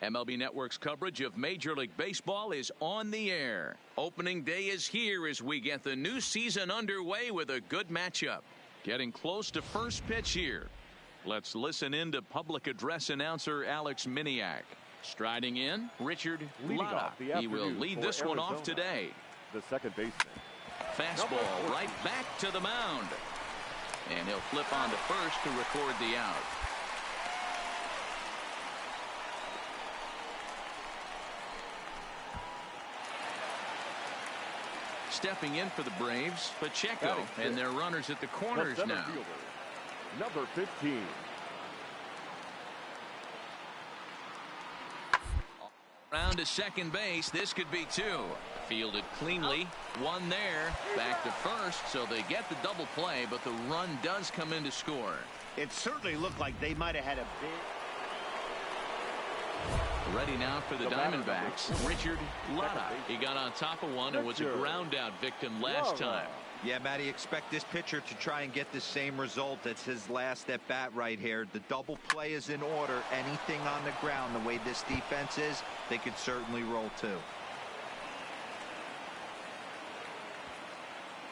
MLB Network's coverage of Major League Baseball is on the air. Opening day is here as we get the new season underway with a good matchup. Getting close to first pitch here. Let's listen in to public address announcer Alex Miniak. Striding in, Richard Latta. He will lead this one off today. The second baseman. Fastball right back to the mound. And he'll flip on to first to record the out. Stepping in for the Braves, Pacheco, and their runners at the corners now. Fielder, number 15. Round to second base. This could be two. Fielded cleanly. One there. Back to first, so they get the double play, but the run does come in to score. It certainly looked like they might have had a big... Ready now for the Diamondbacks, Richard Latta. He got on top of one and was a ground out victim last time. Yeah, Matty, expect this pitcher to try and get the same result as his last at bat right here. The double play is in order. Anything on the ground, the way this defense is, they could certainly roll too.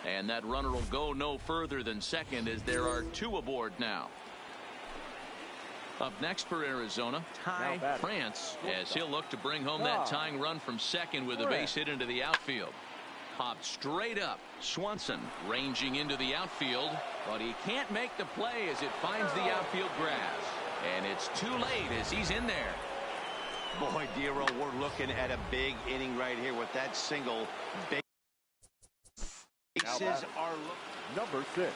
And that runner will go no further than second as there are two aboard now. Up next for Arizona, Ty France, as he'll look to bring home that tying run from second with a base hit into the outfield. Popped straight up. Swanson ranging into the outfield, but he can't make the play as it finds the outfield grass. And it's too late as he's in there. Boy, D'Ero, we're looking at a big inning right here with that single. Bases are number 6.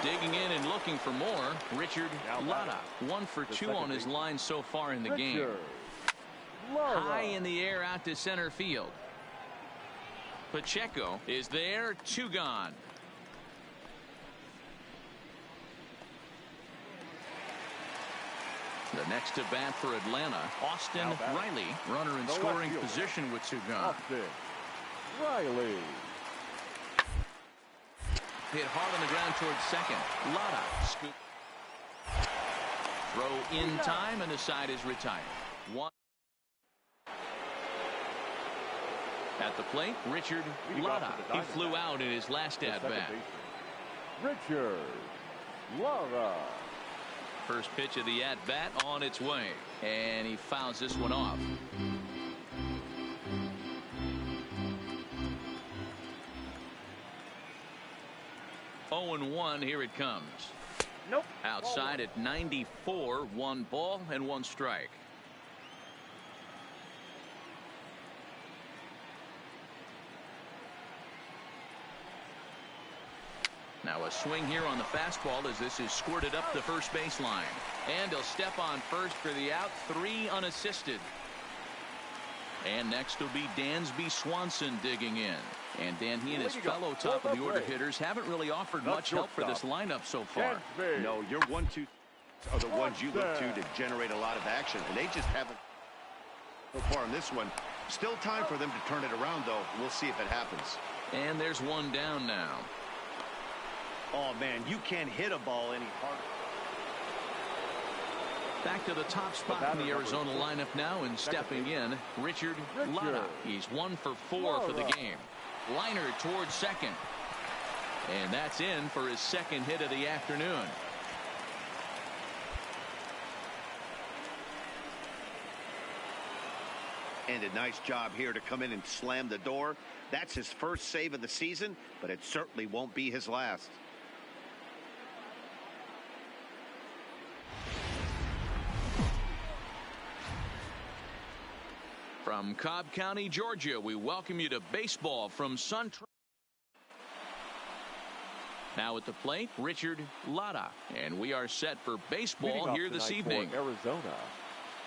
Digging in and looking for more, Richard Latta. 1 for 2 on his line so far in the game. High in the air out to center field. Pacheco is there, 2 gone. The next to bat for Atlanta, Austin Riley, runner in scoring position with 2 gone. Austin Riley. Hit hard on the ground towards second. Latta scoop. Throw in time, and the side is retired. 1. At the plate, Richard Latta. He flew out in his last at bat. Richard Latta. First pitch of the at bat on its way, and he fouls this one off. Oh and 1, here it comes. Nope. Outside at 94, 1 ball and 1 strike. Now a swing here on the fastball as this is squirted up the first baseline. And he'll step on first for the out, 3 unassisted. And next will be Dansby Swanson digging in. And Dan, he and his fellow top of the order hitters haven't really offered much help for this lineup so far. No, your 1-2 are the ones you look to generate a lot of action, and they just haven't so far in this one. Still time for them to turn it around, though. We'll see if it happens. And there's 1 down now. Oh, man, you can't hit a ball any harder. Back to the top spot in the Arizona lineup now, and stepping in, Richard Latta. He's 1 for 4 for the game. Liner towards second. And that's in for his second hit of the afternoon. And a nice job here to come in and slam the door. That's his first save of the season, but it certainly won't be his last. From Cobb County, Georgia, we welcome you to baseball from Sun. Now at the plate, Richard Latta, and we are set for baseball here this evening. Arizona,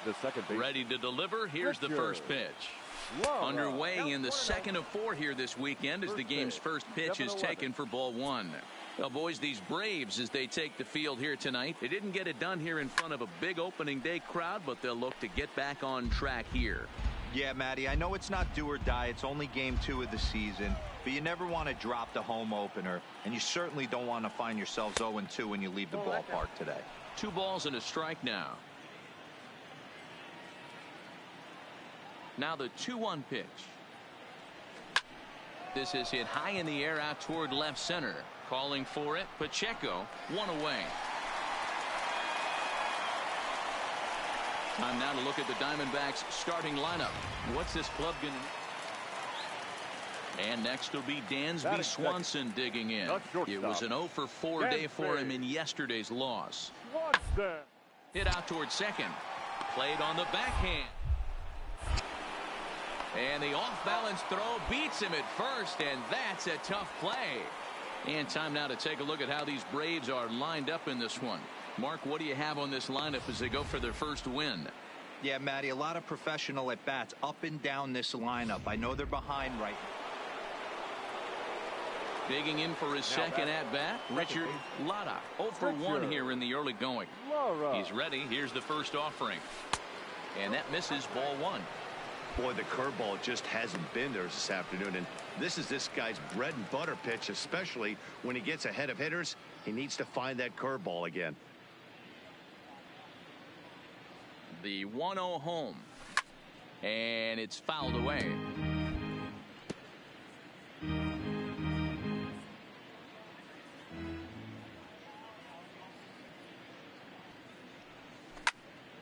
the second base. Ready to deliver. Here's the first pitch. Underway in the second of 4 here this weekend as the game's first pitch is taken for ball 1. Well, boys, these Braves, as they take the field here tonight, they didn't get it done here in front of a big opening day crowd, but they'll look to get back on track here. Yeah, Matty, I know it's not do or die. It's only game 2 of the season, but you never want to drop the home opener, and you certainly don't want to find yourselves 0-2 when you leave the ballpark today. 2 balls and a strike now. Now the 2-1 pitch. This is hit high in the air out toward left center. Calling for it, Pacheco, 1 away. Time now to look at the Diamondbacks starting lineup. What's this club going to... And next will be Dansby Swanson digging in. It was an 0 for 4 day for him in yesterday's loss. Hit out toward second. Played on the backhand. And the off-balance throw beats him at first, and that's a tough play. And time now to take a look at how these Braves are lined up in this one. Mark, what do you have on this lineup as they go for their first win? Yeah, Matty, a lot of professional at-bats up and down this lineup. I know they're behind right now. Digging in for his second at-bat, Richard Latta. 0 for 1 here in the early going. He's ready. Here's the first offering. And that misses, ball 1. Boy, the curveball just hasn't been there this afternoon, and this is this guy's bread and butter pitch, especially when he gets ahead of hitters. He needs to find that curveball again. The 1-0 home, and it's fouled away.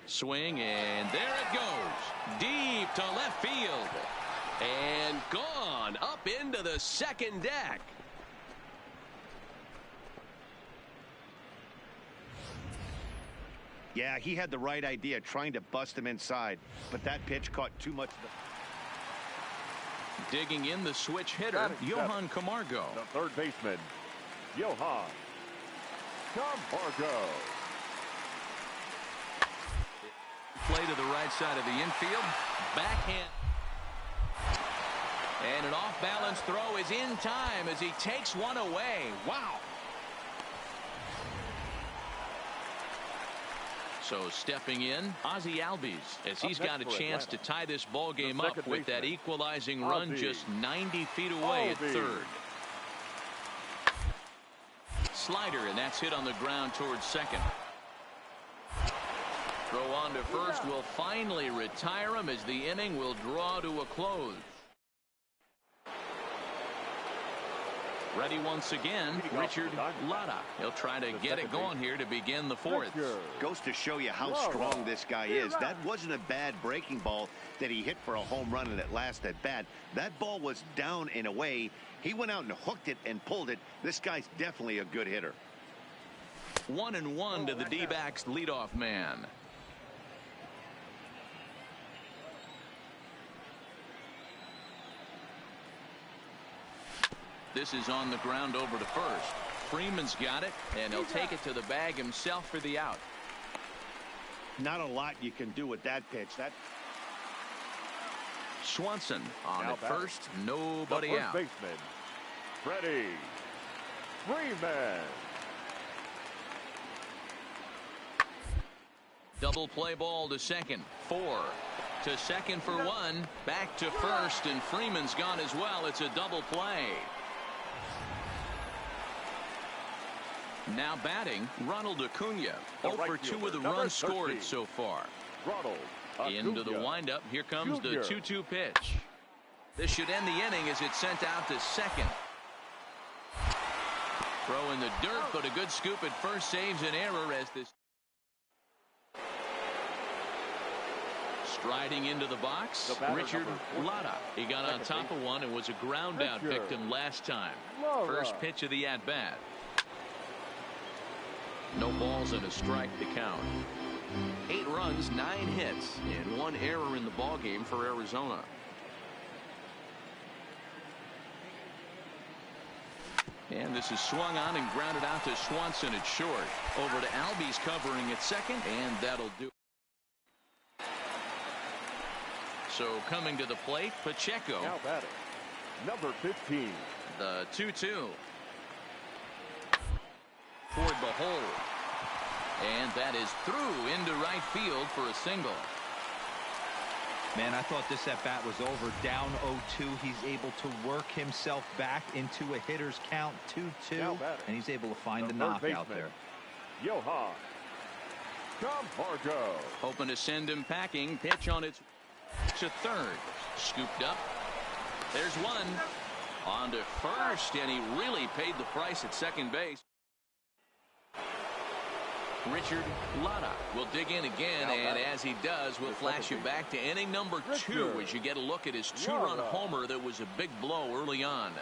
Swing, and there it goes. Deep to left field. And gone up into the second deck. Yeah, he had the right idea, trying to bust him inside, but that pitch caught too much of the... Digging in, the switch hitter, Johan Camargo. The third baseman, Johan Camargo. Play to the right side of the infield. Backhand. And an off-balance throw is in time as he takes one away. Wow. So stepping in, Ozzie Albies, as he's got a chance to tie this ball game up with that equalizing run just 90 feet away at third. Slider, and that's hit on the ground towards second. Throw on to first will finally retire him as the inning will draw to a close. Ready once again, Richard Latta. He'll try to get it going here to begin the fourth. Goes to show you how strong this guy is. That wasn't a bad breaking ball that he hit for a home run in that last at bat. That ball was down and away. He went out and hooked it and pulled it. This guy's definitely a good hitter. 1-1 to the D-backs leadoff man. This is on the ground over to first. Freeman's got it, and he'll take it to the bag himself for the out. Not a lot you can do with that pitch. Swanson on at first, nobody the first out. Baseman, Freddie Freeman. Double play ball to second. 4 to second for 1. Back to first, and Freeman's gone as well. It's a double play. Now batting, Ronald Acuna. 0 for 2 of the runs scored so far. Into the windup. Here comes the 2-2 pitch. This should end the inning as it's sent out to second. Throw in the dirt, but a good scoop at first saves an error as this. Striding into the box, Richard Latta. He got on top of one and was a ground out victim last time. First pitch of the at-bat. No balls and a strike to count. 8 runs, 9 hits, and 1 error in the ballgame for Arizona. And this is swung on and grounded out to Swanson at short. Over to Albies covering at second, and that'll do. So coming to the plate, Pacheco. Now batting, number 15. The 2-2. Toward the hole. And that is through into right field for a single. Man, I thought this at-bat was over. Down 0-2. He's able to work himself back into a hitter's count, 2-2. And he's able to find the knockout there. Johan Camargo. Hoping to send him packing. Pitch on its to third. Scooped up. There's one. On to first, and he really paid the price at second base. Richard Latta will dig in again, and as he does, we'll flash you back to inning number 2 as you get a look at his 2-run homer that was a big blow early on.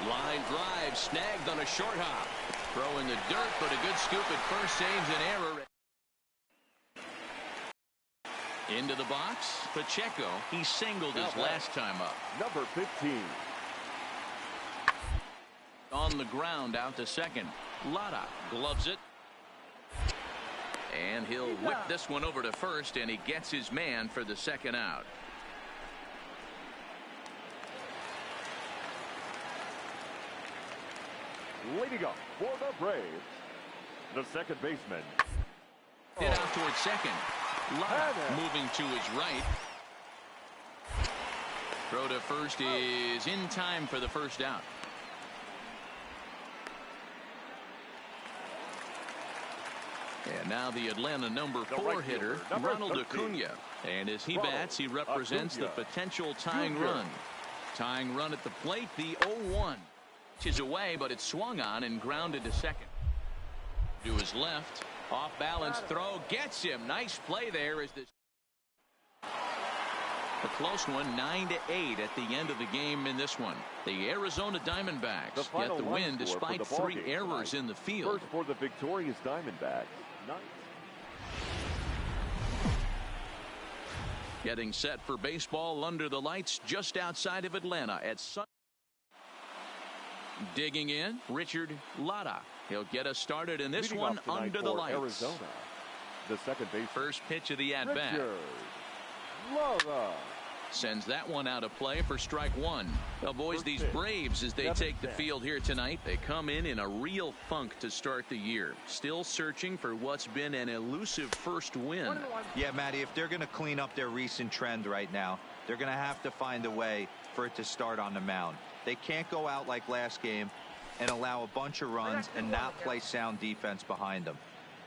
Line drive snagged on a short hop. Throw in the dirt, but a good scoop at first saves an error. Into the box, Pacheco. He singled his last time up. Number 15. On the ground out to second. Latta gloves it. And he'll whip this one over to first, and he gets his man for the second out. Leading up for the Braves, the second baseman. Hit out towards second. Latta moving to his right. Throw to first is in time for the first out. And now the Atlanta number 4 hitter, Ronald Acuna. And as he bats, he represents the potential tying run. Tying run at the plate, the 0-1. Is away, but it's swung on and grounded to second. To his left, off balance throw, gets him. Nice play there as this. A close one, 9-8 at the end of the game in this one. The Arizona Diamondbacks get the win despite 3 errors in the field. First for the victorious Diamondbacks. Getting set for baseball under the lights just outside of Atlanta at Sun. Digging in, Richard Latta. He'll get us started in this one under the lights. Arizona, the second base. First pitch of the at-bat. Sends that one out of play for strike one. Well, boys, these Braves, as they take the field here tonight, they come in a real funk to start the year. Still searching for what's been an elusive first win. Yeah, Matty, if they're going to clean up their recent trend right now, they're going to have to find a way for it to start on the mound. They can't go out like last game and allow a bunch of runs and not play sound defense behind them.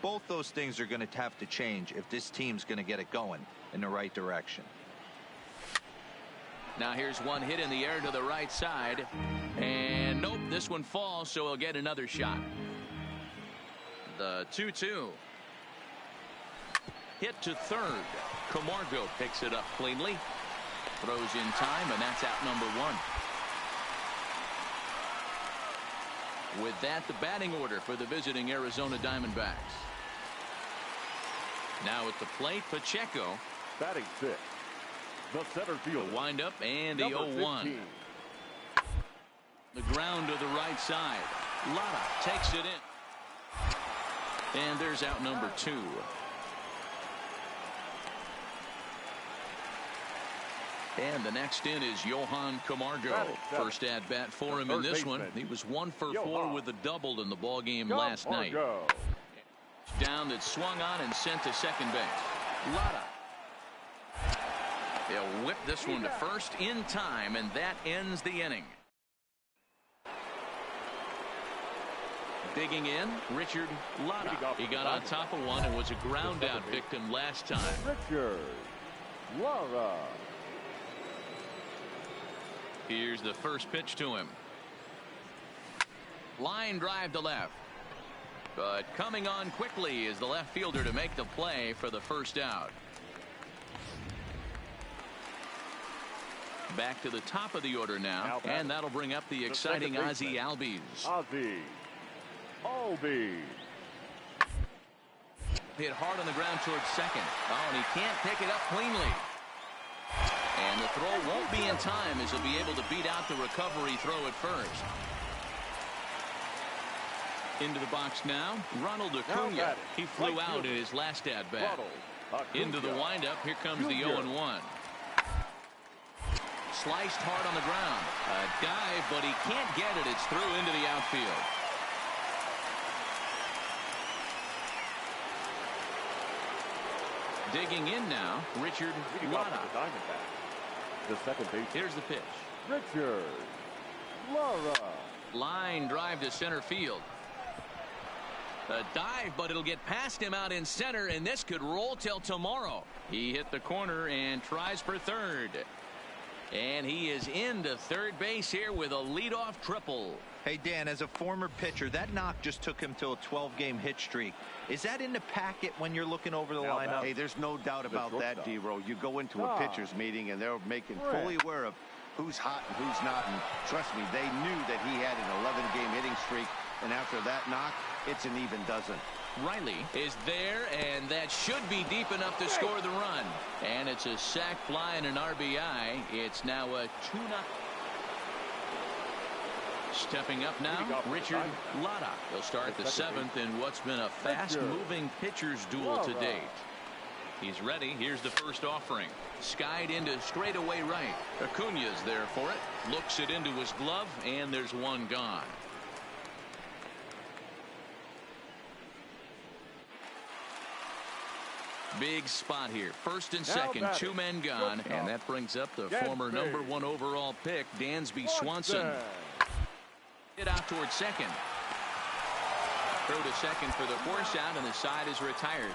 Both those things are going to have to change if this team's going to get it going in the right direction. Now here's one hit in the air to the right side. And nope, this one falls, so he'll get another shot. The 2-2. Hit to third. Camargo picks it up cleanly. Throws in time, and that's out number 1. With that, the batting order for the visiting Arizona Diamondbacks. Now at the plate, Pacheco. Batting 6. The center field. The windup and the 0-1. The ground to the right side. Latta takes it in. And there's out number 2. And the next in is Johan Camargo. First at bat for him in this one. He was 1 for 4 with a double in the ball game last night. Down that swung on and sent to second base. Latta. They'll whip this one to first in time, and that ends the inning. Digging in, Richard Latta. He got on top of one and was a ground out victim last time. Richard Latta. Here's the first pitch to him. Line drive to left. But coming on quickly is the left fielder to make the play for the first out. Back to the top of the order now, and that'll bring up the exciting Ozzie Albies. Ozzie Albies. Hit hard on the ground towards second. Oh, and he can't pick it up cleanly. And the throw won't be in time as he'll be able to beat out the recovery throw at first. Into the box now, Ronald Acuna. He flew out in his last at-bat. Into the windup, here comes the 0-1. Sliced hard on the ground. A dive, but he can't get it. It's through into the outfield. Digging in now, Richard Latta. The second base. Here's the pitch. Richard Latta. Line drive to center field. A dive, but it'll get past him out in center, and this could roll till tomorrow. He hit the corner and tries for third. And he is into third base here with a leadoff triple. Hey, Dan, as a former pitcher, that knock just took him to a 12-game hit streak. Is that in the packet when you're looking over the lineup? Hey, there's no doubt about that, D-Row. You go into a pitcher's meeting, and they're making fully aware of who's hot and who's not. And trust me, they knew that he had an 11-game hitting streak. And after that knock, it's an even dozen. Riley is there, and that should be deep enough to score the run. And it's a sac fly and an RBI. It's now a 2-0. Stepping up now, Richard Latta. He'll start the seventh in what's been a fast-moving pitcher's duel to date. He's ready. Here's the first offering. Skied into straightaway right. Acuna's there for it. Looks it into his glove, and there's one gone. Big spot here. First and second, two men gone, and that brings up the former #1 overall pick, Dansby Swanson. Hit out towards second. Throw to second for the force out, and the side is retired.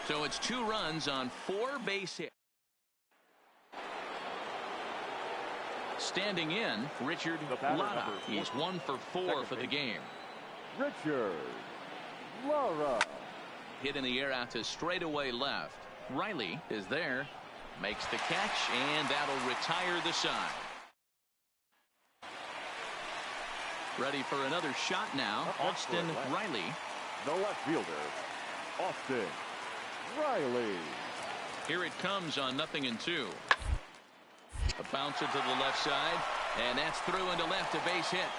So it's 2 runs on 4 base hits. Standing in, Richard Latta. He's 1 for 4 for the game. Richard Latta. Hit in the air out to straightaway left. Riley is there, makes the catch, and that'll retire the side. Ready for another shot now, Austin Riley. The left fielder, Austin Riley. Here it comes on 0-2. A bouncer to the left side, and that's through into left, a base hit.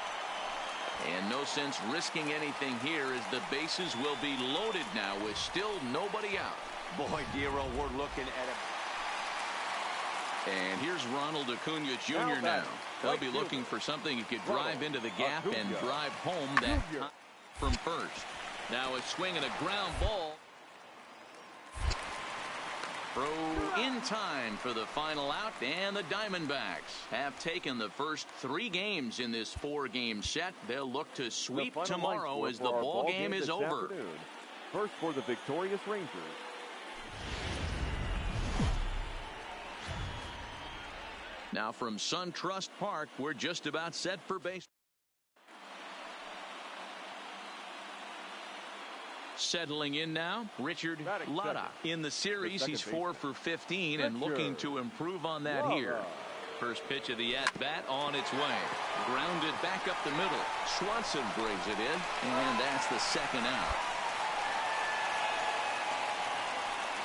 And no sense risking anything here, as the bases will be loaded now with still nobody out. Boy, Dero, we're looking at it. And here's Ronald Acuna Jr. now. They'll be looking for something he could drive into the gap and drive home that from first. Now a swing and a ground ball. Throw in time for the final out, and the Diamondbacks have taken the first 3 games in this 4-game set. They'll look to sweep tomorrow as the ball game is over. First for the victorious Rangers. Now from SunTrust Park, we're just about set for base. Settling in now, Richard Latta. In the series, he's 4 for 15 and looking to improve on that here. First pitch of the at-bat on its way. Grounded back up the middle. Swanson brings it in, and that's the second out.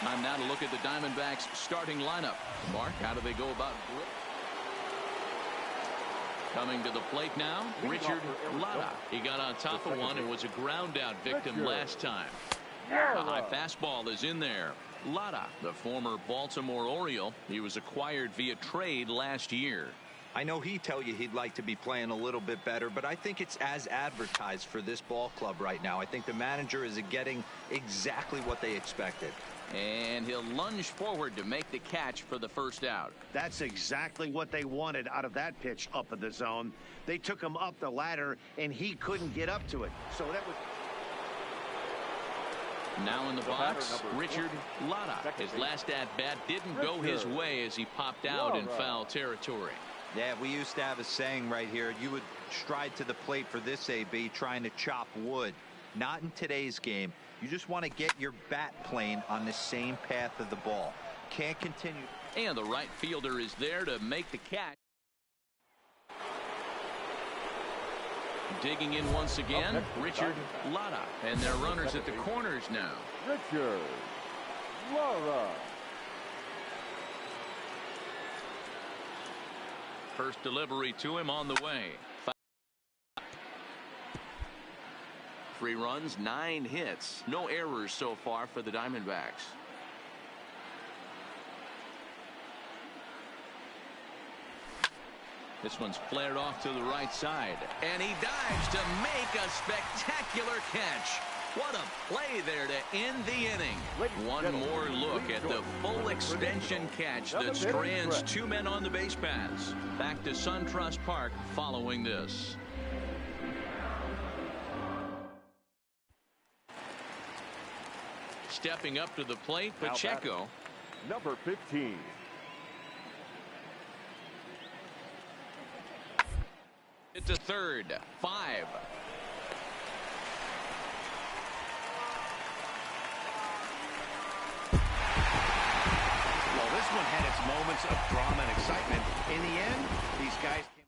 Time now to look at the Diamondbacks' starting lineup. Mark, how do they go about it? Coming to the plate now, Richard Latta. He got on top of one and was a ground out victim last time. A high fastball is in there. Latta, the former Baltimore Oriole, he was acquired via trade last year. I know he'd tell you he'd like to be playing a little bit better, but I think it's as advertised for this ball club right now. I think the manager is getting exactly what they expected. And he'll lunge forward to make the catch for the first out. That's exactly what they wanted out of that pitch up in the zone. They took him up the ladder, and he couldn't get up to it. So that was... Now in the box, Richard Latta. His last at-bat didn't go his way as he popped out in foul territory. Yeah, we used to have a saying right here. You would stride to the plate for this AB trying to chop wood. Not in today's game. You just want to get your bat plane on the same path of the ball. Can't continue. And the right fielder is there to make the catch. Digging in once again, Richard Latta. And their runners at the corners now. Richard Latta. First delivery to him on the way. 3 runs, 9 hits. No errors so far for the Diamondbacks. This one's flared off to the right side. And he dives to make a spectacular catch. What a play there to end the inning. One more look at the full extension catch that strands 2 men on the base paths. Back to SunTrust Park following this. stepping up to the plate, Pacheco. Number 15. It's a third. 5. Well, this one had its moments of drama and excitement. In the end, these guys came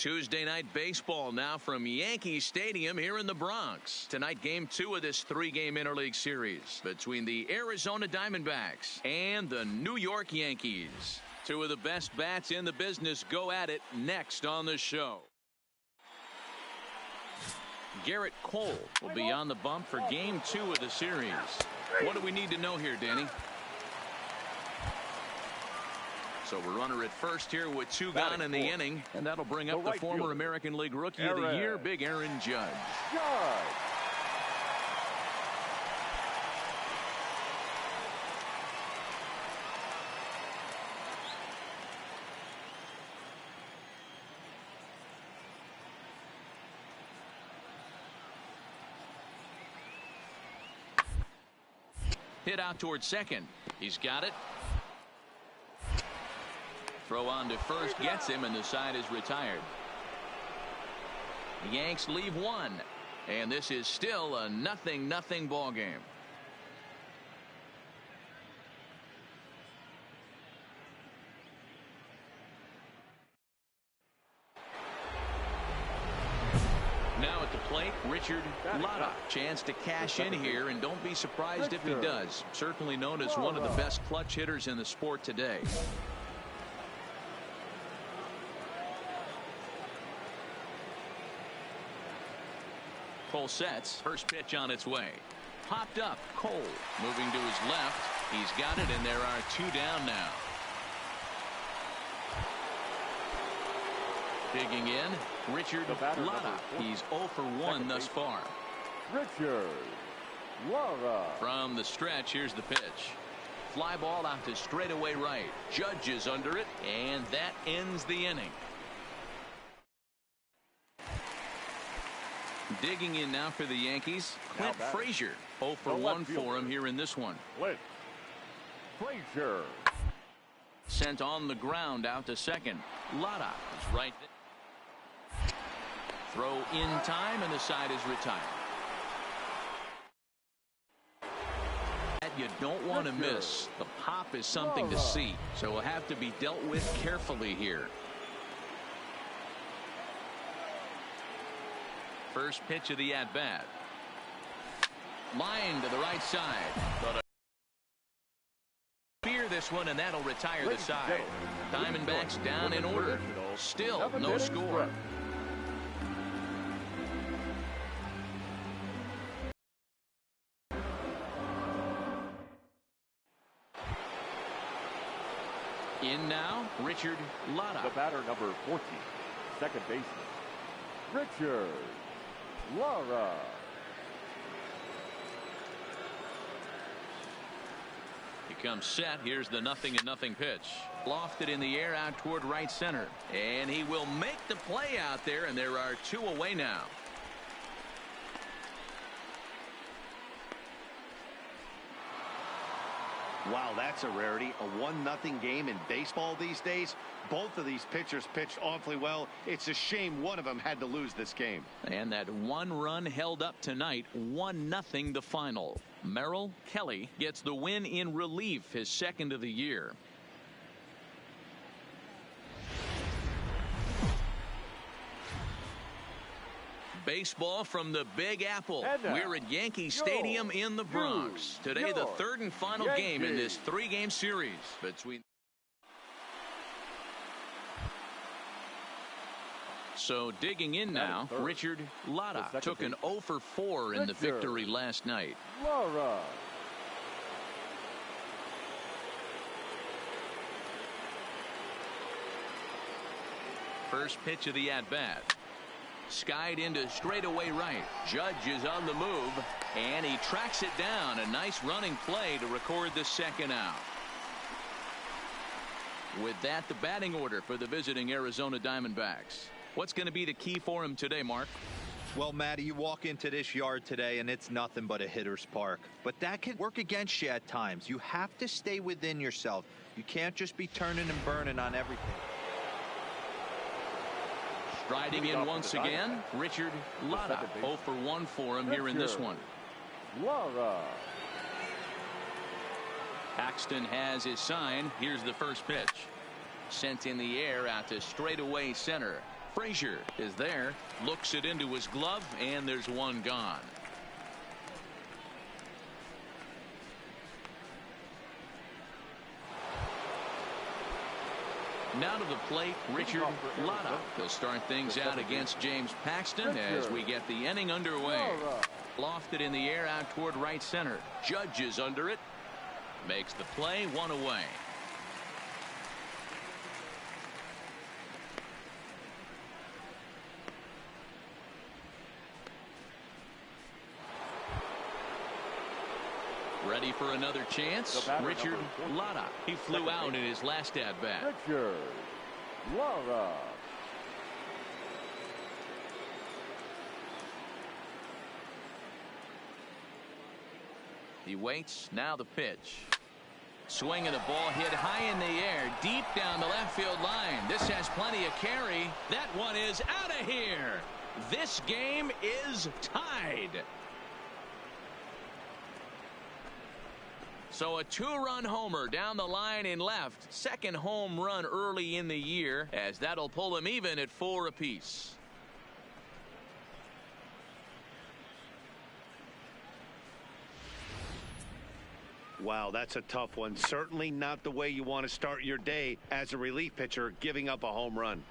Tuesday night baseball now from Yankee Stadium here in the Bronx. Tonight, game 2 of this 3-game interleague series between the Arizona Diamondbacks and the New York Yankees. 2 of the best bats in the business go at it next on the show. Garrett Cole will be on the bump for game 2 of the series. What do we need to know here, Danny? So we're runner at first here with 2 gone in the inning, and that'll bring up the former American League Rookie of the Year, Big Aaron Judge. Hit out towards second. He's got it. Throw on to first gets him, and the side is retired. The Yanks leave 1, and this is still a 0-0 ball game. Now at the plate, Richard Latta. Chance to cash in here, and don't be surprised if he does. Certainly known as one of the best clutch hitters in the sport today. Cole sets. First pitch on its way. Popped up. Cole moving to his left. He's got it, and there are 2 down now. Digging in, Richard Latta. He's 0 for 1 thus far. Richard Latta. From the stretch, here's the pitch. Fly ball out to straightaway right. Judge is under it, and that ends the inning. Digging in now for the Yankees, Clint Frazier. 0 for 1 for him here in this one. Clint Frazier. Sent on the ground out to second. Latta is right there. Throw in time, and the side is retired. That you don't want to miss. The pop is something to see, so will have to be dealt with carefully here. First pitch of the at-bat. Line to the right side. But fear this one, and that'll retire the side. Diamondbacks down in order. Still no score. In now, Richard Latta. The batter, number 14, second baseman, Richard Latta. He comes set. Here's the 0-0 pitch. Lofted in the air out toward right center. And he will make the play out there, and there are 2 away now. Wow, that's a rarity. A 1-0 game in baseball these days. Both of these pitchers pitched awfully well. It's a shame one of them had to lose this game. And that 1 run held up tonight. 1-0 the final. Merrill Kelly gets the win in relief, his 2nd of the year. Baseball from the Big Apple. We're at Yankee Stadium in the Bronx. Today, the 3rd and final game in this 3-game series between. So digging in now, Richard Latta took an 0 for 4 in the victory last night. Latta. First pitch of the at-bat. Skied into straightaway right. Judge is on the move, and he tracks it down. A nice running play to record the 2nd out. With that, the batting order for the visiting Arizona Diamondbacks. What's going to be the key for him today, Mark? Well, Matty, you walk into this yard today, and it's nothing but a hitter's park. But that can work against you at times. You have to stay within yourself. You can't just be turning and burning on everything. Striding in once again, Richard Latta. 0 for 1 for him here in this one. Latta. Paxton has his sign. Here's the first pitch. Sent in the air out to straightaway center. Frazier is there. Looks it into his glove, and there's 1 gone. Now to the plate, Richard Latta. He'll start things out against James Paxton as we get the inning underway. Lofted in the air out toward right center. Judge is under it. Makes the play, 1 away. ready for another chance. Richard Latta. He flew out in his last at bat. Richard Latta. He waits. Now the pitch. Swing and the ball hit high in the air, deep down the left field line. This has plenty of carry. That one is out of here. This game is tied. So a two-run homer down the line in left. Second home run early in the year, as that'll pull him even at 4 apiece. Wow, that's a tough one. Certainly not the way you want to start your day as a relief pitcher, giving up a home run.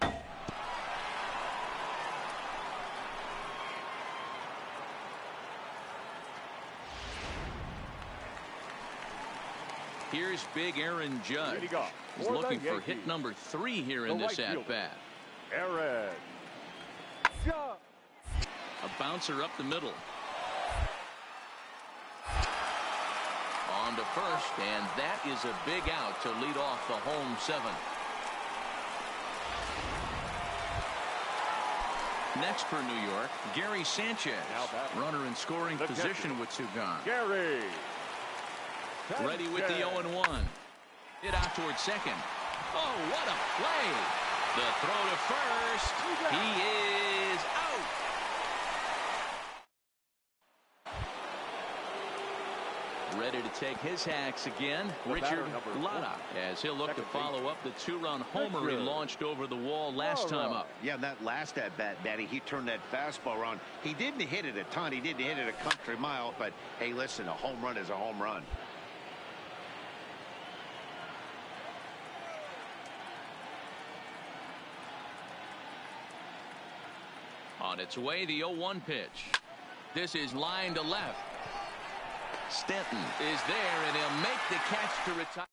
Here's big Aaron Judge. He's looking for hit number 3 here in this at-bat. Aaron Judge. A bouncer up the middle. On to first, and that is a big out to lead off the home 7th. Next for New York, Gary Sanchez. Runner in scoring position with 2 gone. Gary. Ready with the 0-1. Hit out towards second. Oh, what a play. The throw to first. He is out. Ready to take his hacks again, Richard Latta, as he'll look to follow up the 2-run homer he launched over the wall last time up. Yeah, that last at-bat, Daddy, he turned that fastball around. He didn't hit it a ton. He didn't hit it a country mile, but hey, listen, a home run is a home run. On its way, the 0-1 pitch. This is line to left. Stanton is there, and he'll make the catch to retire.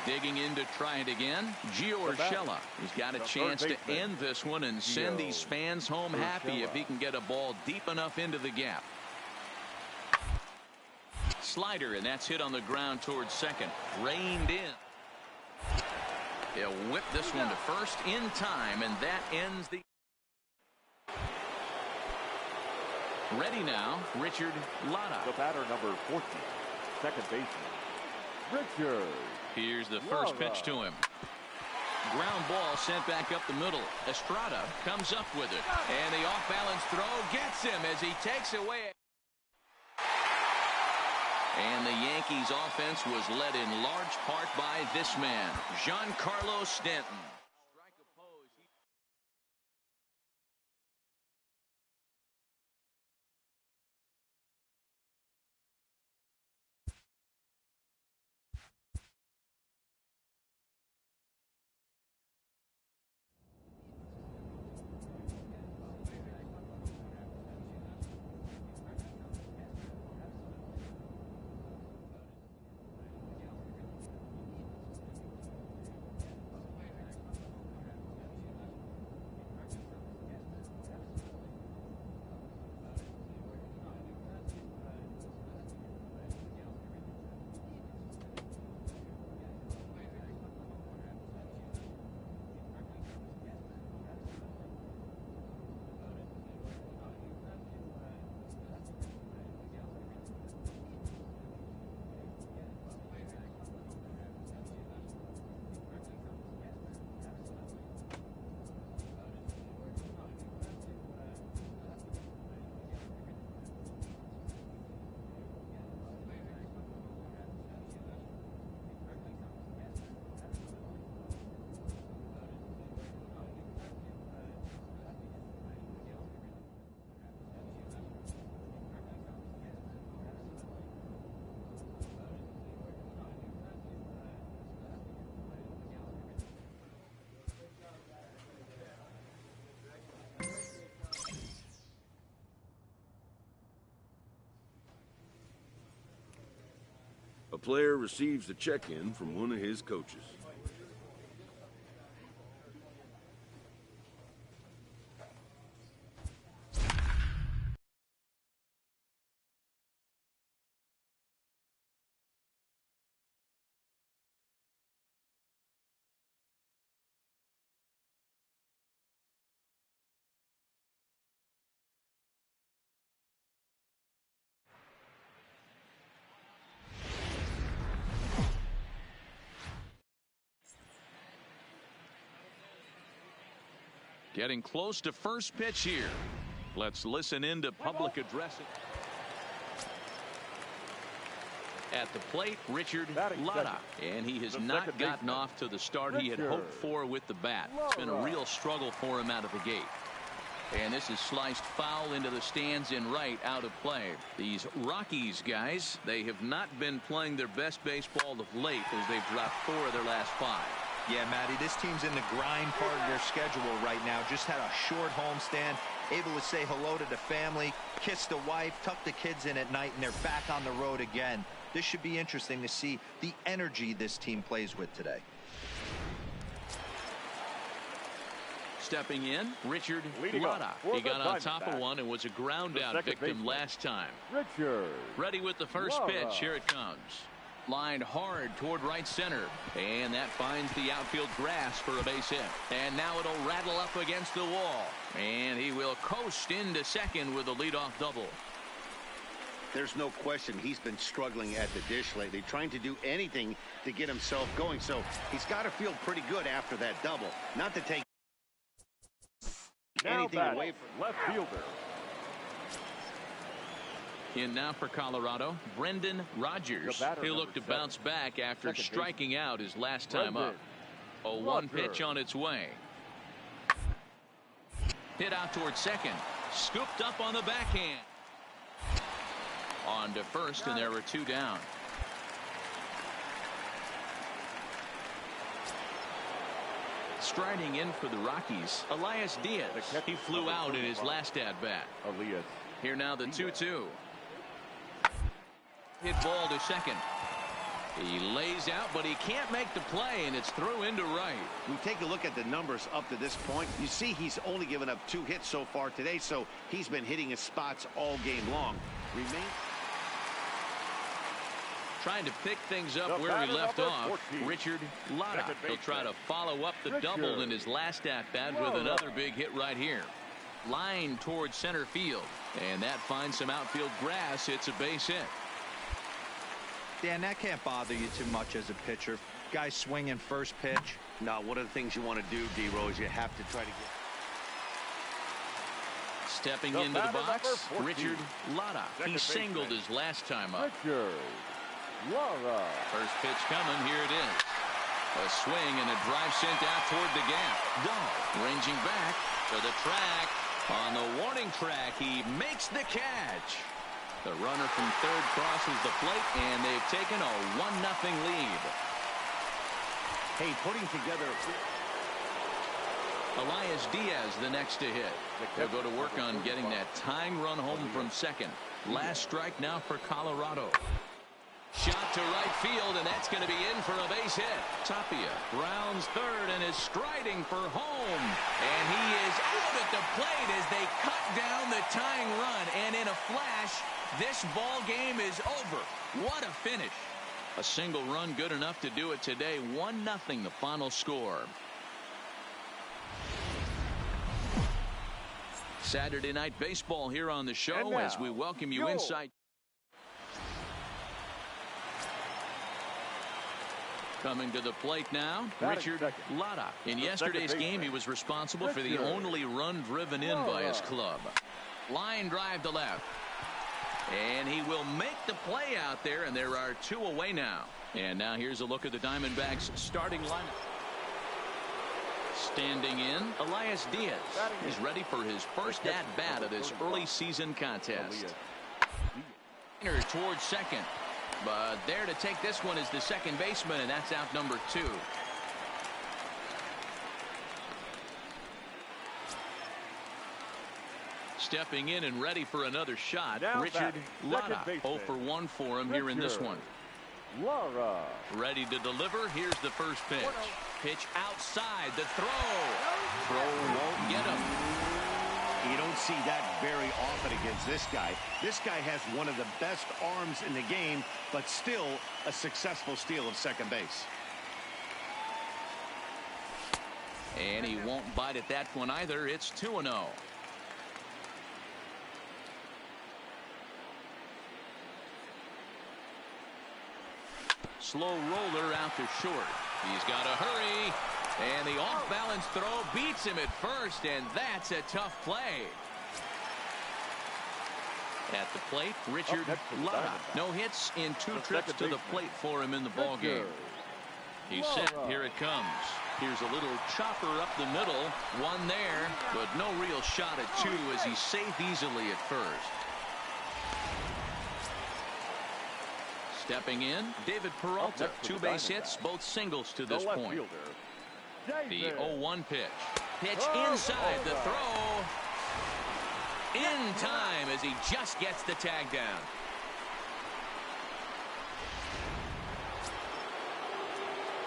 Digging in to try it again, Gio Urshela. He's got a chance to end this one and send these fans home happy if he can get a ball deep enough into the gap. Slider, and that's hit on the ground towards second. Reined in. He'll whip this one to first in time, and that ends the... Ready now, Richard Latta. The batter number 14, second baseman, Richard. Here's the first pitch to him. Ground ball sent back up the middle. Estrada comes up with it, and the off-balance throw gets him as he takes away. And the Yankees offense was led in large part by this man, Giancarlo Stanton. A player receives a check-in from one of his coaches. Getting close to first pitch here. Let's listen into public addressing. At the plate, Richard Latta, and he has not gotten off to the start he had hoped for with the bat. It's been a real struggle for him out of the gate. And this is sliced foul into the stands in right, out of play. These Rockies guys, they have not been playing their best baseball of late as they've dropped 4 of their last 5. Yeah, Matty, this team's in the grind part of their schedule right now. Just had a short homestand, able to say hello to the family, kiss the wife, tuck the kids in at night, and they're back on the road again. This should be interesting to see the energy this team plays with today. Stepping in, Richard Latta. He got on top of one and was a ground out victim last time. Richard. Ready with the first pitch. Here it comes. Lined hard toward right center. And that finds the outfield grass for a base hit. And now it'll rattle up against the wall. And he will coast into second with a leadoff double. There's no question he's been struggling at the dish lately, trying to do anything to get himself going. So he's got to feel pretty good after that double. Not to take anything away from left fielder. In now for Colorado, Brendan Rodgers. He'll look to bounce back after striking out his last time up. A 1 pitch on its way. Hit out towards second. Scooped up on the backhand. On to first, and there were 2 down. Striding in for the Rockies, Elias Diaz. He flew out in his last at-bat. Here now the 2-2. Hit ball to second. He lays out, but he can't make the play, and it's through into right. We take a look at the numbers up to this point. You see he's only given up 2 hits so far today, so he's been hitting his spots all game long. Trying to pick things up where he left off, Richard Latta. He'll try to follow up the double in his last at-bat with another big hit right here. Line towards center field, and that finds some outfield grass. It's a base hit. Dan, that can't bother you too much as a pitcher. Guy swinging first pitch. Now, one of the things you want to do, D-Rose, you have to try to get. Stepping into the box, Richard Latta. He singled his last time up. First pitch coming. Here it is. A swing and a drive sent out toward the gap. Dahl ranging back to the track. On the warning track, he makes the catch. The runner from third crosses the plate, and they've taken a 1-0 lead. Hey, putting together. Elias Diaz the next to hit. They'll go to work on getting that tying run home from second. Last strike now for Colorado. Shot to right field, and that's going to be in for a base hit. Tapia rounds third and is striding for home. And he is out at the plate as they cut down the tying run. And in a flash, this ball game is over. What a finish. A single run good enough to do it today. 1-0 the final score. Saturday Night Baseball here on the show as we welcome you inside. Coming to the plate now, Richard Latta. In yesterday's game, he was responsible for the only run driven in by his club. Line drive to left. And he will make the play out there, and there are 2 away now. And now here's a look at the Diamondbacks starting lineup. Standing in, Elias Diaz. He's ready for his first at-bat of this early season contest. Towards second. But there to take this one is the second baseman, and that's out number 2. Stepping in and ready for another shot, Richard Latta. 0 for 1 for him here in this one. Ready to deliver. Here's the first pitch. Pitch outside. The throw. Throw won't get him. You don't see that very often against this guy. This guy has one of the best arms in the game, but still a successful steal of second base. And he won't bite at that one either. It's 2-0. Slow roller out to short. He's got to hurry. And the off-balance throw beats him at first, and that's a tough play. At the plate, Richard Lotta. No hits in 2 trips to the plate for him in the ballgame. He's set. Here it comes. Here's a little chopper up the middle. One there, but no real shot at 2 as he's safe easily at first. Stepping in, David Peralta. 2 base hits, both singles to this point. The 0-1 pitch. Pitch inside the throw. In time as he just gets the tag down.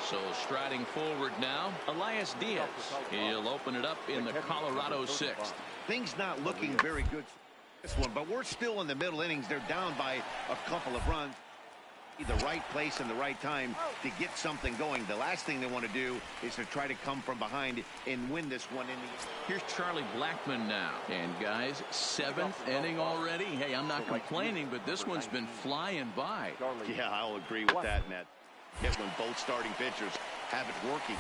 So striding forward now, Elias Diaz. He'll open it up in the Colorado 6th. Things not looking very good for this one, but we're still in the middle innings. They're down by a couple of runs. The right place and the right time to get something going. The last thing they want to do is to try to come from behind and win this one in the. Here's Charlie Blackmon now. And guys, 7th inning already. Hey, I'm not complaining, but this one's been flying by. Yeah, I'll agree with that, Ned. Hit when both starting pitchers have it working.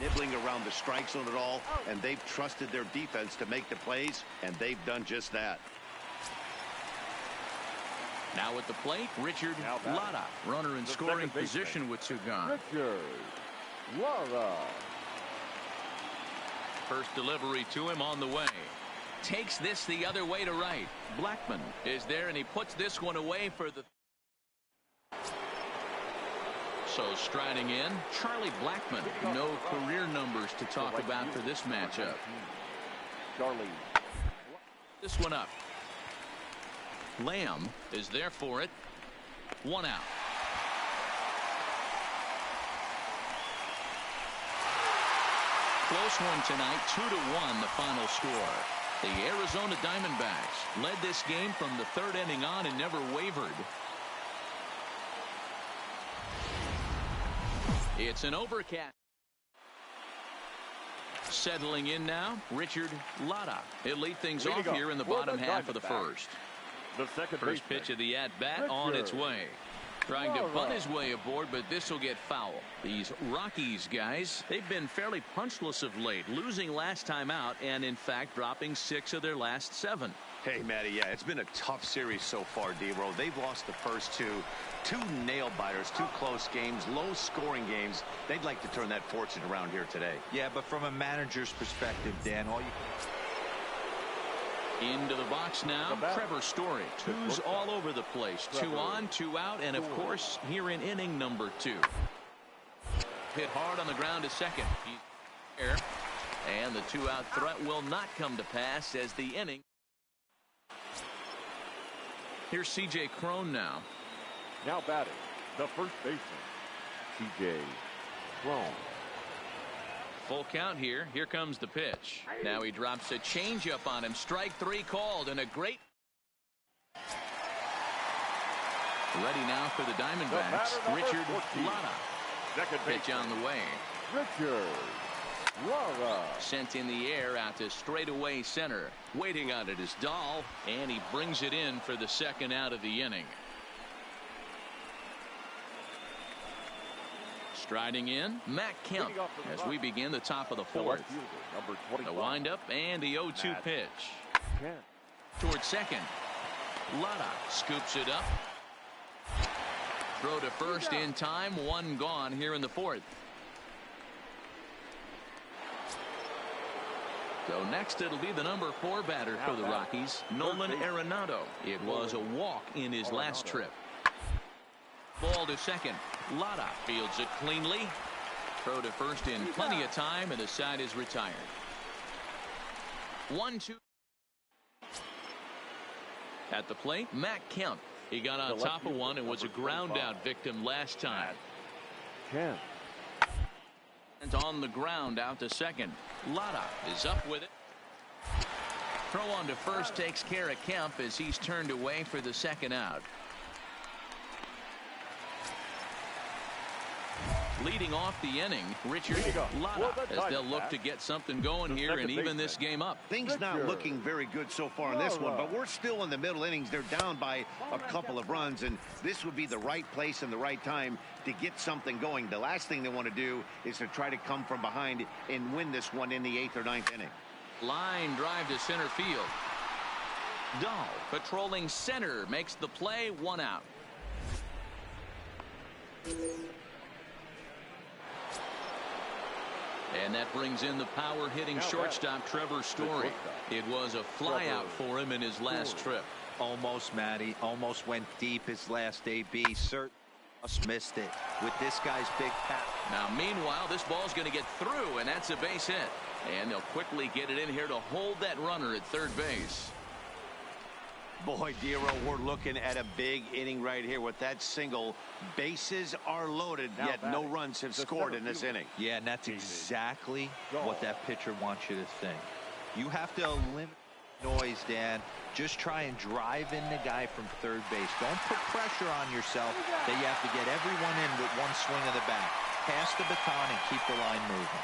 Nibbling around the strike zone at all, and they've trusted their defense to make the plays, and they've done just that. Now at the plate, Richard Lotta. Runner in scoring position with 2 gone. Richard Lotta. First delivery to him on the way. Takes this the other way to right. Blackmon is there, and he puts this one away for the. So striding in, Charlie Blackmon. No career numbers to talk about for this matchup. Charlie. This one up. Lamb is there for it. 1 out. Close one tonight, 2-1 the final score. The Arizona Diamondbacks led this game from the 3rd inning on and never wavered. It's an overcast. Settling in now, Richard Lotta. He'll lead things off here in the bottom half of the first. First pitch of the at-bat on its way. Trying to bunt his way aboard, but this will get foul. These Rockies guys, they've been fairly punchless of late, losing last time out and in fact dropping 6 of their last 7. Hey, Matty, yeah, it's been a tough series so far, D-Row. They've lost the first 2 nail-biters, 2 close games, low-scoring games. They'd like to turn that fortune around here today. Yeah, but from a manager's perspective, Dan, all you. Into the box now, Trevor Story. 2s all over the place. 2 on, 2 out, and of course, here in inning number 2. Hit hard on the ground to second. He's there, and the 2-out threat will not come to pass as the inning. Here's C.J. Cron now. Now batting, the first baseman, C.J. Cron. Full count here. Here comes the pitch. Now he drops a changeup on him. Strike 3 called, and a great. Ready now for the Diamondbacks. Richard Lotta. Pitch on the way. Richard Lotta. Sent in the air out to straightaway center. Waiting on it is Dahl, and he brings it in for the 2nd out of the inning. Striding in, Matt Kemp as we begin the top of the 4th. The windup and the 0-2 pitch. Towards second. Lotta scoops it up. Throw to first in time. 1 gone here in the 4th. So next it'll be the number 4 batter for the Rockies, Nolan Arenado. It was a walk in his last trip. Ball to second. Lotta fields it cleanly. Throw to first in plenty of time, and the side is retired. 1-2. At the plate, Matt Kemp. He got on top of one and was a ground-out victim last time. Kemp. And on the ground out to second. Lotta is up with it. Throw on to first takes care of Kemp as he's turned away for the 2nd out. Leading off the inning, Richard Latta, as they'll look to get something going here and even this game up. Things not looking very good so far in this one, but we're still in the middle innings. They're down by a couple of runs, and this would be the right place and the right time to get something going. The last thing they want to do is to try to come from behind and win this one in the 8th or 9th inning. Line drive to center field. Dahl patrolling center makes the play, 1 out. And that brings in the power hitting shortstop Trevor Story. It was a fly out for him in his last trip. Almost, Matty. Almost went deep his last AB. Certainly missed it with this guy's big pass. Now, meanwhile, this ball's going to get through, and that's a base hit. And they'll quickly get it in here to hold that runner at third base. Boy, Dero, we're looking at a big inning right here with that single. Bases are loaded, yet no runs have scored in this inning. Yeah, and that's exactly what that pitcher wants you to think. You have to eliminate noise, Dan. Just try and drive in the guy from third base. Don't put pressure on yourself that you have to get everyone in with one swing of the bat. Pass the baton and keep the line moving.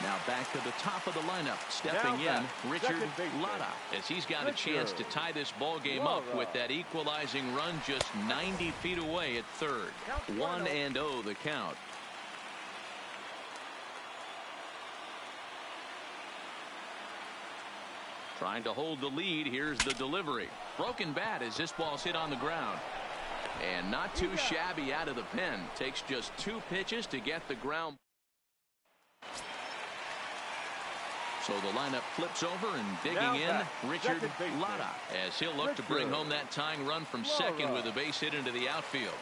Now back to the top of the lineup. Stepping in, Richard Latta, as he's got a chance to tie this ball game up with that equalizing run just 90 feet away at third. 1-0 the count. Trying to hold the lead. Here's the delivery. Broken bat as this ball's hit on the ground. And not too shabby out of the pen. Takes just 2 pitches to get the ground. So the lineup flips over, and digging in, Richard Latta, as he'll look to bring home that tying run from second with a base hit into the outfield.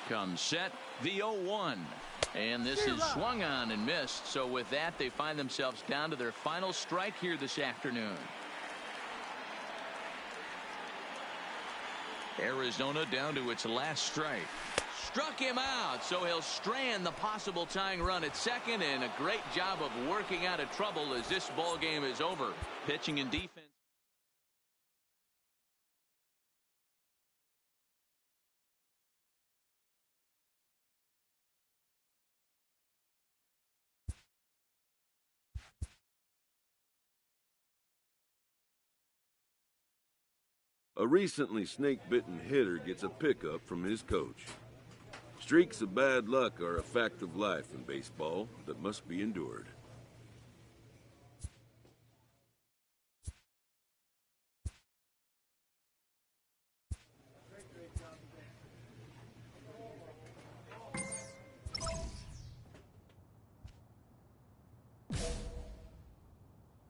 Comes set, the 0-1. And this is swung on and missed. So with that, they find themselves down to their final strike here this afternoon. Arizona down to its last strike. Struck him out, so he'll strand the possible tying run at second, and a great job of working out of trouble as this ball game is over. Pitching and defense. A recently snake-bitten hitter gets a pickup from his coach. Streaks of bad luck are a fact of life in baseball that must be endured.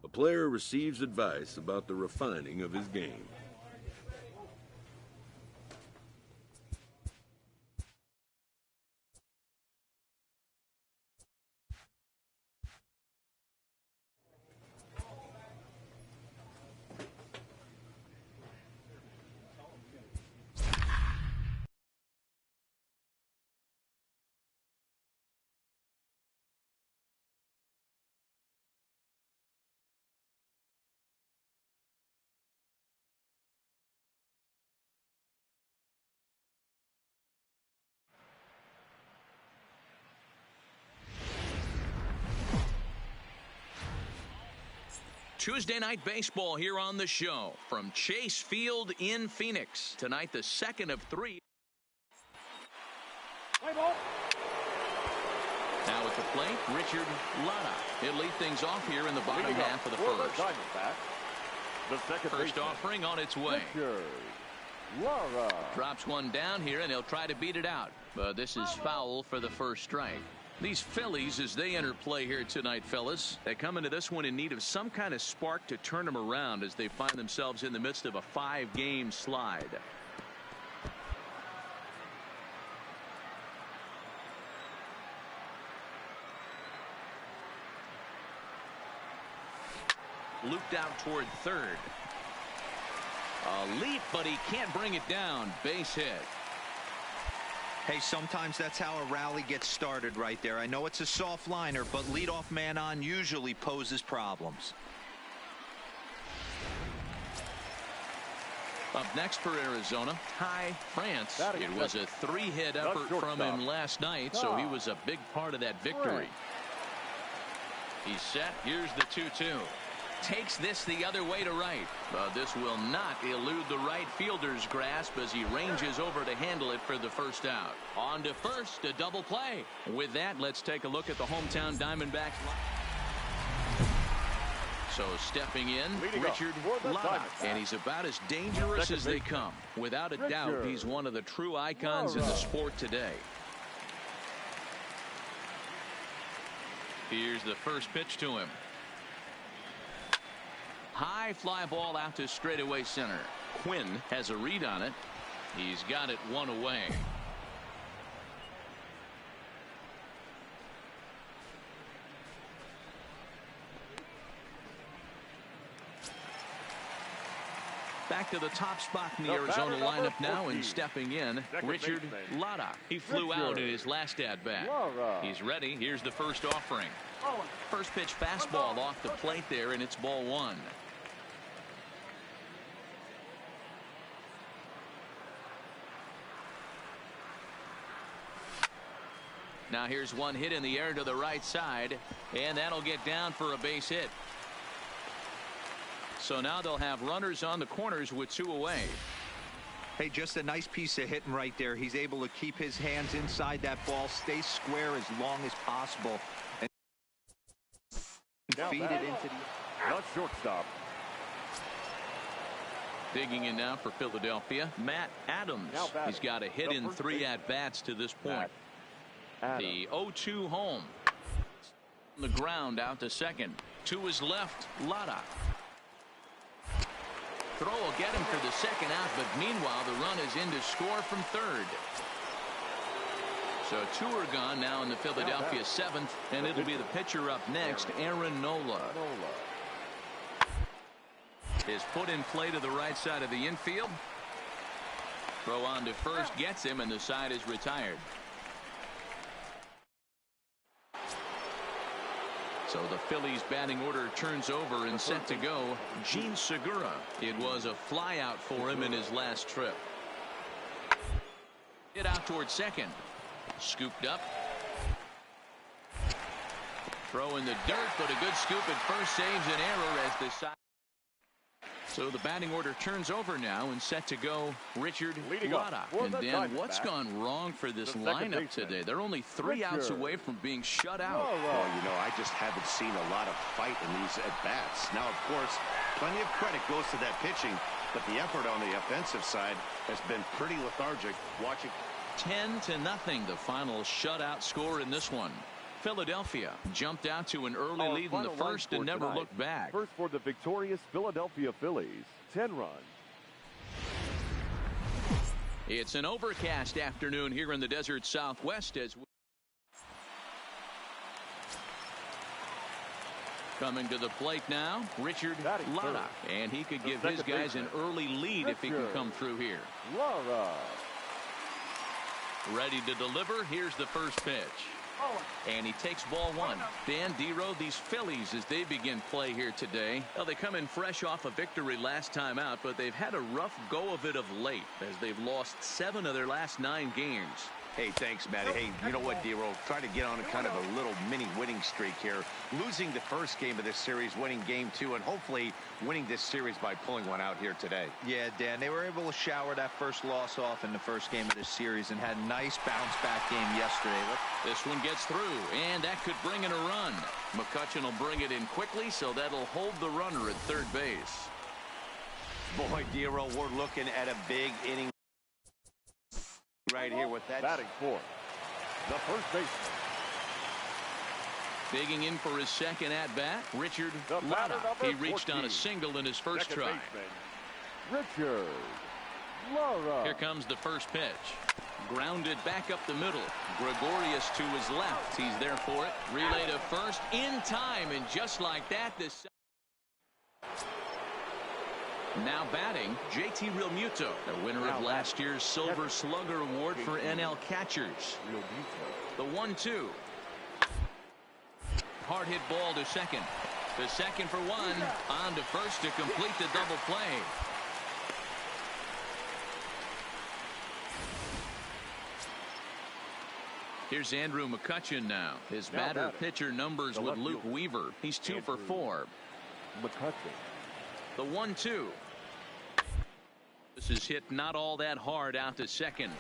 A player receives advice about the refining of his game. Tuesday night baseball here on the show from Chase Field in Phoenix. Tonight, the second of 3. Now at the plate, Richard Latta. He'll lead things off here in the bottom half of the first. First offering on its way. Drops one down here, and he'll try to beat it out. But this is foul for the first strike. These Phillies, as they enter play here tonight, fellas, they come into this one in need of some kind of spark to turn them around as they find themselves in the midst of a 5-game slide. Looped out toward third. A leap, but he can't bring it down. Base hit. Hey, sometimes that's how a rally gets started right there. I know it's a soft liner, but leadoff man on usually poses problems. Up next for Arizona, Ty France. It was a 3-hit effort from him last night, so he was a big part of that victory. He's set. Here's the 2-2. Takes this the other way to right. But this will not elude the right fielder's grasp as he ranges over to handle it for the first out. On to first, a double play. With that, let's take a look at the hometown Diamondbacks. So stepping in, Richard Latta, and he's about as dangerous as they come. Without a doubt, he's one of the true icons in the sport today. Here's the first pitch to him. High fly ball out to straightaway center. Quinn has a read on it. He's got it one away. Back to the top spot in the Arizona lineup now, and stepping in, Richard Latta. He flew out in his last at-bat. He's ready. Here's the first offering. First pitch fastball off the plate there, and it's ball one. Now here's one hit in the air to the right side, and that'll get down for a base hit. So now they'll have runners on the corners with 2 away. Hey, just a nice piece of hitting right there. He's able to keep his hands inside that ball, stay square as long as possible, and feed it into the shortstop. Digging in now for Philadelphia, Matt Adams. He's got a hit in 3 at-bats to this point. The 0-2 home. On the ground out to second. To his left, Latta. Throw will get him for the second out, but meanwhile the run is in to score from third. So 2 are gone now in the Philadelphia 7th, and it'll be the pitcher up next, Aaron Nola. His put in play to the right side of the infield. Throw on to first gets him, and the side is retired. So the Phillies batting order turns over and set to go. Gene Segura. It was a fly out for him in his last trip. Hit out towards second. Scooped up. Throw in the dirt, but a good scoop at first saves an error as the side. So the batting order turns over now and set to go Richard Latta. And Dan, what's gone wrong for this lineup today? They're only 3 outs away from being shut out. Well, you know, I just haven't seen a lot of fight in these at-bats. Now, of course, plenty of credit goes to that pitching, but the effort on the offensive side has been pretty lethargic. Watching 10-0, the final shutout score in this one. Philadelphia jumped out to an early lead in the first and never looked back. First for the victorious Philadelphia Phillies, 10 runs. It's an overcast afternoon here in the desert Southwest as we coming to the plate now, Richard Latta, and he could give his guys an early lead if he can come through here. Ready to deliver. Here's the first pitch. And he takes ball one. Dan Dero, these Phillies, as they begin play here today, well, they come in fresh off a victory last time out, but they've had a rough go of it of late as they've lost 7 of their last 9 games. Hey, thanks, Matty. Hey, you know what, Dero? Try to get on a kind of a little mini winning streak here. Losing the first game of this series, winning game 2, and hopefully winning this series by pulling one out here today. Yeah, Dan, they were able to shower that first loss off in the first game of this series and had a nice bounce-back game yesterday. This one gets through, and that could bring in a run. McCutchen will bring it in quickly, so that'll hold the runner at third base. Boy, Dero, we're looking at a big inning right here with that. Batting fourth, the first baseman. Digging in for his second at-bat, Richard Latta. He reached on a single in his first try. Richard Latta. Here comes the first pitch. Grounded back up the middle. Gregorius to his left. He's there for it. Relay to first in time, and just like that, this Now batting, JT Realmuto, the winner of last year's Silver Slugger Award for NL catchers. The 1-2. Hard hit ball to second. The second for one. On to first to complete the double play. Here's Andrew McCutchen now. His batter pitcher numbers with Luke Weaver. He's 2 for 4. The 1-2. This is hit not all that hard out to second.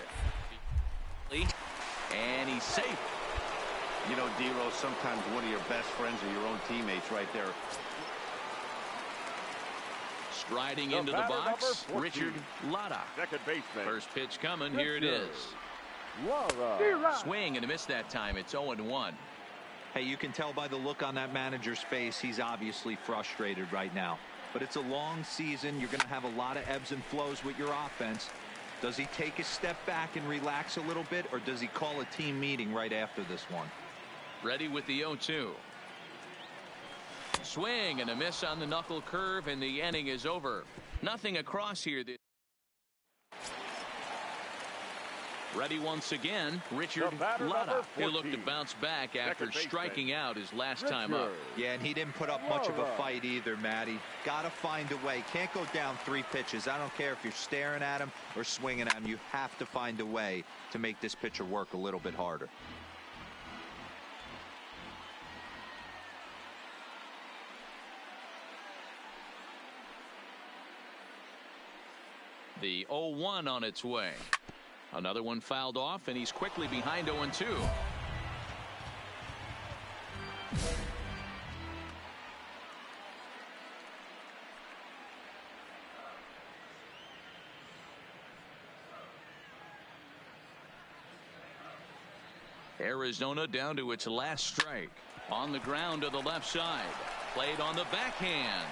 And he's safe. You know, D-Rose, sometimes one of your best friends are your own teammates right there. Striding into the box, Richard Latta. Second baseman. First pitch coming. Here it is. Swing and a miss that time. It's 0-1. Hey, you can tell by the look on that manager's face he's obviously frustrated right now. But it's a long season. You're going to have a lot of ebbs and flows with your offense. Does he take a step back and relax a little bit, or does he call a team meeting right after this one? Ready with the 0-2. Swing and a miss on the knuckle curve, and the inning is over. Nothing across here. Ready once again, Richard Latta. He'll look to bounce back after striking out his last time up. Yeah, and he didn't put up much of a fight either, Matty. Got to find a way. Can't go down 3 pitches. I don't care if you're staring at him or swinging at him. You have to find a way to make this pitcher work a little bit harder. The 0-1 on its way. Another one fouled off, and he's quickly behind 0-2. Arizona down to its last strike. On the ground to the left side. Played on the backhand.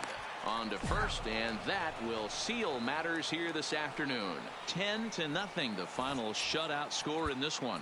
On to first, and that will seal matters here this afternoon. 10-0, the final shutout score in this one.